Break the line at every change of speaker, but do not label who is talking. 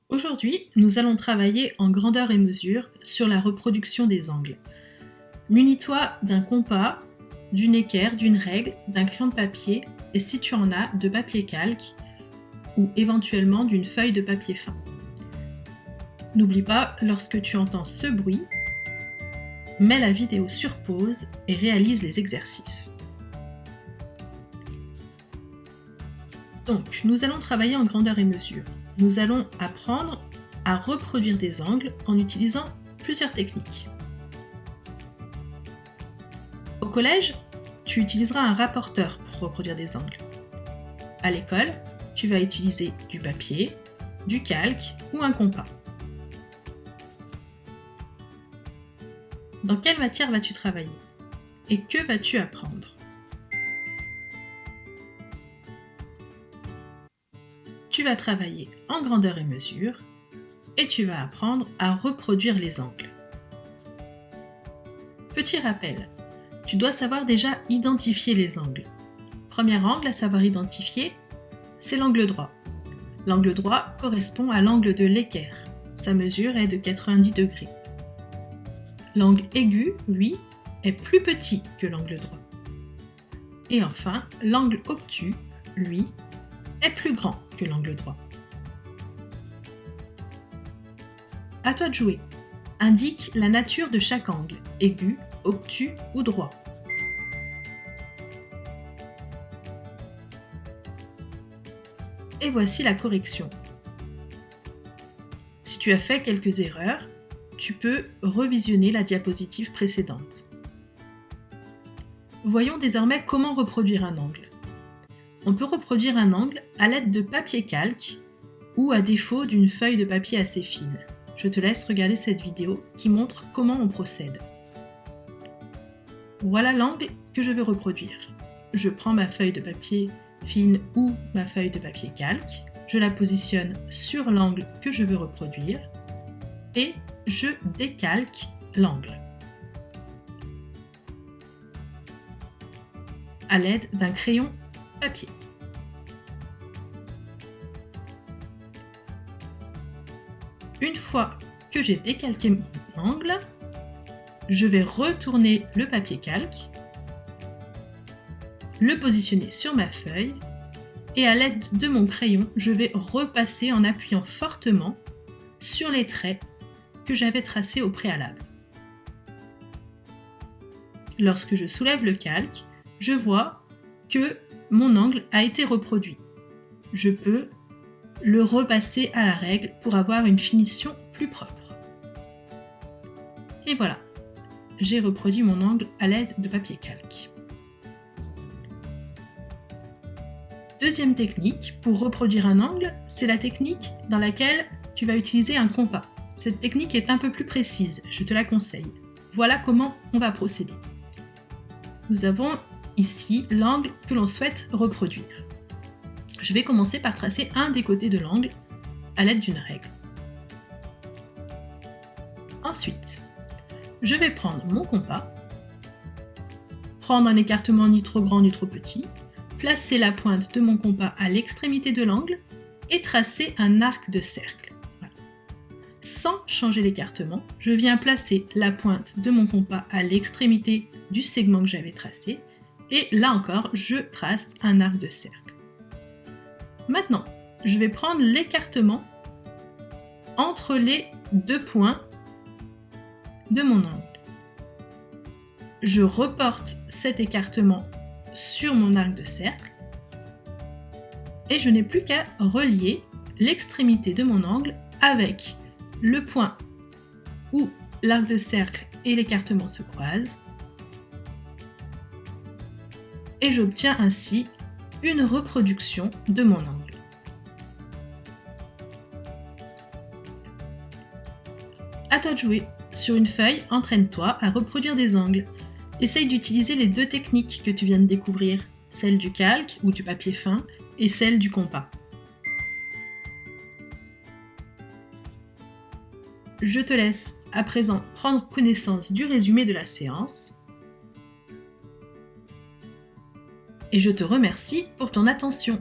Aujourd'hui, nous allons travailler en grandeur et mesure sur la reproduction des angles. Munis-toi d'un compas, d'une équerre, d'une règle, d'un crayon de papier et si tu en as, de papier calque ou éventuellement d'une feuille de papier fin. N'oublie pas, lorsque tu entends ce bruit, mets la vidéo sur pause et réalise les exercices. Donc, nous allons travailler en grandeur et mesure. Nous allons apprendre à reproduire des angles en utilisant plusieurs techniques. Au collège, tu utiliseras un rapporteur pour reproduire des angles. À l'école, tu vas utiliser du papier, du calque ou un compas. Dans quelle matière vas-tu travailler? Et que vas-tu apprendre? Tu vas travailler en grandeur et mesure et tu vas apprendre à reproduire les angles. Petit rappel, tu dois savoir déjà identifier les angles. Premier angle à savoir identifier, c'est l'angle droit. L'angle droit correspond à l'angle de l'équerre. Sa mesure est de 90 degrés. L'angle aigu, lui, est plus petit que l'angle droit. Et enfin, l'angle obtus, lui, est plus grand que l'angle droit. À toi de jouer. Indique la nature de chaque angle, aigu, obtus ou droit. Et voici la correction. Si tu as fait quelques erreurs, tu peux revisionner la diapositive précédente. Voyons désormais comment reproduire un angle. On peut reproduire un angle à l'aide de papier calque ou à défaut d'une feuille de papier assez fine. Je te laisse regarder cette vidéo qui montre comment on procède. Voilà l'angle que je veux reproduire. Je prends ma feuille de papier fine ou ma feuille de papier calque, je la positionne sur l'angle que je veux reproduire et je décalque l'angle à l'aide d'un crayon papier. Une fois que j'ai décalqué mon angle, je vais retourner le papier calque, le positionner sur ma feuille et à l'aide de mon crayon, je vais repasser en appuyant fortement sur les traits que j'avais tracés au préalable. Lorsque je soulève le calque, je vois que mon angle a été reproduit. Je peux le repasser à la règle pour avoir une finition plus propre. Et voilà, j'ai reproduit mon angle à l'aide de papier calque. Deuxième technique pour reproduire un angle, c'est la technique dans laquelle tu vas utiliser un compas. Cette technique est un peu plus précise, je te la conseille. Voilà comment on va procéder. Nous avons ici l'angle que l'on souhaite reproduire. Je vais commencer par tracer un des côtés de l'angle à l'aide d'une règle. Ensuite, je vais prendre mon compas, prendre un écartement ni trop grand ni trop petit, placer la pointe de mon compas à l'extrémité de l'angle et tracer un arc de cercle. Voilà. Sans changer l'écartement, je viens placer la pointe de mon compas à l'extrémité du segment que j'avais tracé et là encore, je trace un arc de cercle. Maintenant, je vais prendre l'écartement entre les deux points de mon angle. Je reporte cet écartement sur mon arc de cercle et je n'ai plus qu'à relier l'extrémité de mon angle avec le point où l'arc de cercle et l'écartement se croisent et j'obtiens ainsi une reproduction de mon angle. À toi de jouer. Sur une feuille, entraîne-toi à reproduire des angles. Essaye d'utiliser les deux techniques que tu viens de découvrir, celle du calque ou du papier fin et celle du compas. Je te laisse à présent prendre connaissance du résumé de la séance et je te remercie pour ton attention.